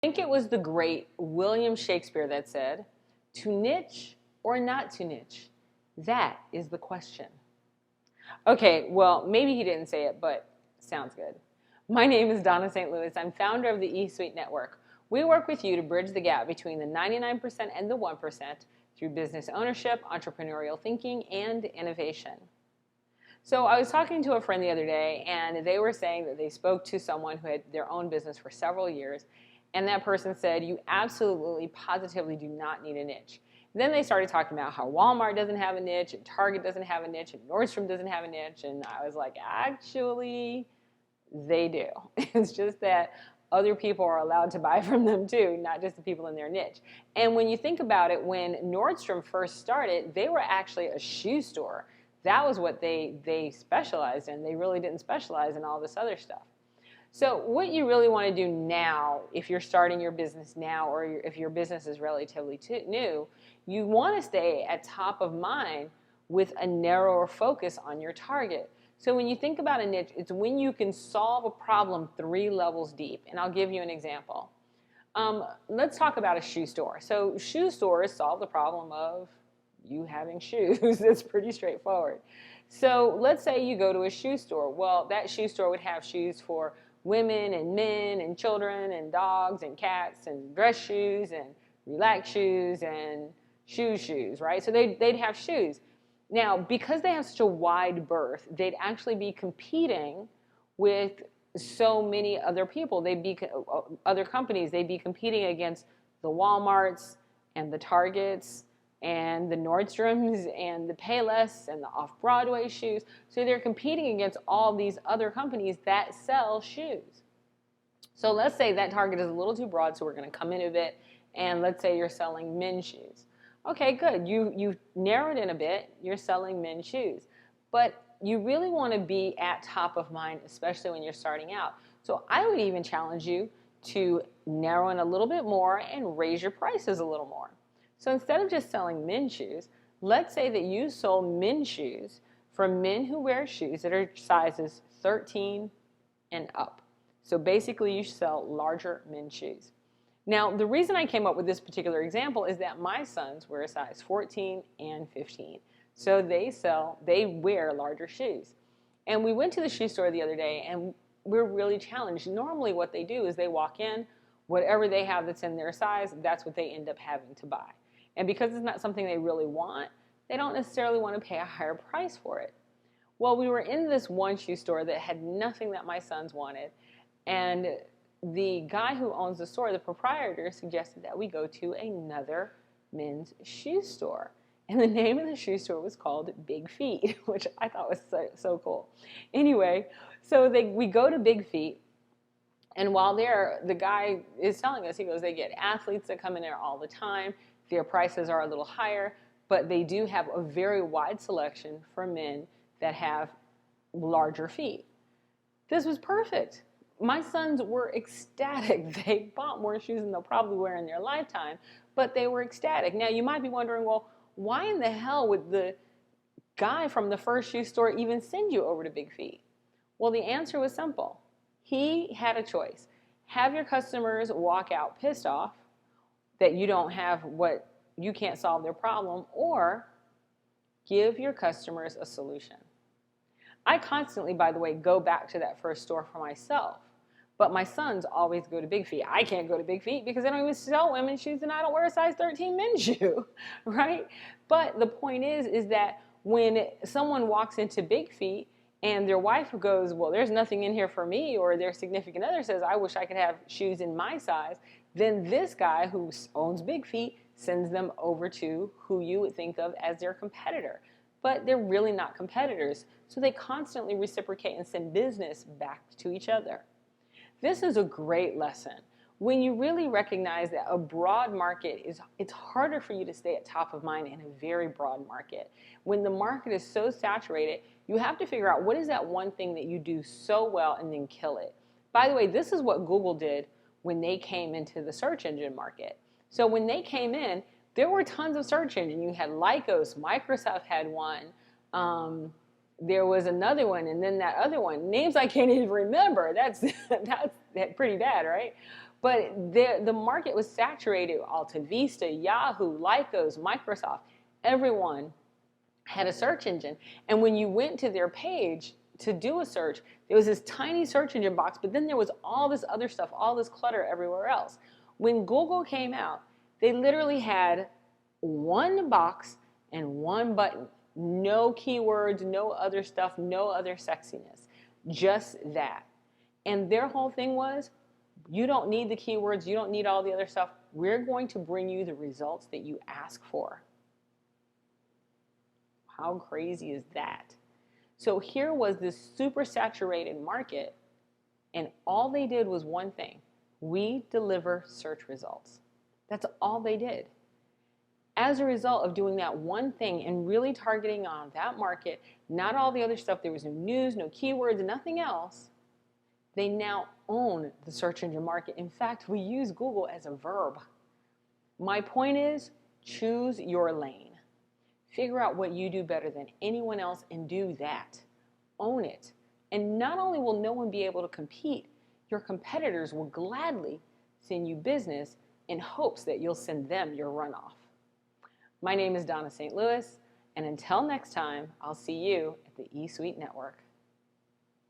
I think it was the great William Shakespeare that said, "To niche or not to niche? That is the question." Okay, well, maybe he didn't say it, but sounds good. My name is Donna St. Louis. I'm founder of the ESuite Network. We work with you to bridge the gap between the 99% and the 1% through business ownership, entrepreneurial thinking, and innovation. So I was talking to a friend the other day, and they were saying that they spoke to someone who had their own business for several years, and that person said, "You absolutely, positively do not need a niche." Then they started talking about how Walmart doesn't have a niche, and Target doesn't have a niche, and Nordstrom doesn't have a niche, and I was like, actually, they do. It's just that other people are allowed to buy from them too, not just the people in their niche. And when you think about it, when Nordstrom first started, they were actually a shoe store. That was what they specialized in. They really didn't specialize in all this other stuff. So what you really want to do now, if you're starting your business now, or if your business is relatively new, you want to stay at top of mind with a narrower focus on your target. So when you think about a niche, it's when you can solve a problem 3 levels deep. And I'll give you an example. Let's talk about a shoe store. So shoe stores solve the problem of you having shoes. It's pretty straightforward. So let's say you go to a shoe store. Well, that shoe store would have shoes for women and men and children and dogs and cats and dress shoes and relaxed shoes and shoes, right? So they'd have shoes. Now, because they have such a wide berth, they'd actually be competing with so many other people. They'd be other companies. They'd be competing against the Walmarts and the Targets and the Nordstroms and the Payless and the Off-Broadway shoes. So they're competing against all these other companies that sell shoes. So let's say that target is a little too broad, so we're going to come in a bit, and let's say you're selling men's shoes. Okay, good. You narrowed in a bit. You're selling men's shoes. But you really want to be at top of mind, especially when you're starting out. So I would even challenge you to narrow in a little bit more and raise your prices a little more. So instead of just selling men's shoes, let's say that you sold men's shoes for men who wear shoes that are sizes 13 and up. So basically you sell larger men's shoes. Now, the reason I came up with this particular example is that my sons wear a size 14 and 15. So they wear larger shoes. And we went to the shoe store the other day, and we're really challenged. Normally what they do is they walk in, whatever they have that's in their size, that's what they end up having to buy. And because it's not something they really want, they don't necessarily want to pay a higher price for it. Well, we were in this one shoe store that had nothing that my sons wanted. And the guy who owns the store, the proprietor, suggested that we go to another men's shoe store. And the name of the shoe store was called Big Feet, which I thought was so cool. Anyway, so we go to Big Feet. And while there, the guy is telling us, he goes, they get athletes that come in there all the time. Their prices are a little higher, but they do have a very wide selection for men that have larger feet. This was perfect. My sons were ecstatic. They bought more shoes than they'll probably wear in their lifetime, but they were ecstatic. Now, you might be wondering, well, why in the hell would the guy from the first shoe store even send you over to Big Feet? Well, the answer was simple. He had a choice. Have your customers walk out pissed off that you don't have what you can't solve their problem, or give your customers a solution. I constantly, by the way, go back to that first store for myself, but my sons always go to Big Feet. I can't go to Big Feet because they don't even sell women's shoes, and I don't wear a size 13 men's shoe, right? But the point is that when someone walks into Big Feet and their wife goes, well, there's nothing in here for me, or their significant other says, I wish I could have shoes in my size, then this guy who owns Big Feet sends them over to who you would think of as their competitor. But they're really not competitors, so they constantly reciprocate and send business back to each other. This is a great lesson. When you really recognize that a broad market it's harder for you to stay at top of mind in a very broad market. When the market is so saturated, you have to figure out what is that one thing that you do so well and then kill it. By the way, this is what Google did when they came into the search engine market. So when they came in, there were tons of search engines. You had Lycos, Microsoft had one. There was another one, and then that other one. Names I can't even remember. That's pretty bad, right? But the market was saturated. Alta Vista, Yahoo, Lycos, Microsoft, everyone had a search engine. And when you went to their page to do a search, there was this tiny search engine box, but then there was all this other stuff, all this clutter everywhere else. When Google came out, they literally had one box and one button. No keywords, no other stuff, no other sexiness. Just that. And their whole thing was, you don't need the keywords, you don't need all the other stuff. We're going to bring you the results that you ask for. How crazy is that? So here was this super saturated market, and all they did was one thing. We deliver search results. That's all they did. As a result of doing that one thing and really targeting on that market, not all the other stuff, there was no news, no keywords, nothing else, they now own the search engine market. In fact, we use Google as a verb. My point is, choose your lane. Figure out what you do better than anyone else and do that. Own it. And not only will no one be able to compete, your competitors will gladly send you business in hopes that you'll send them your runoff. My name is Donna St. Louis, and until next time, I'll see you at the ESuite Network.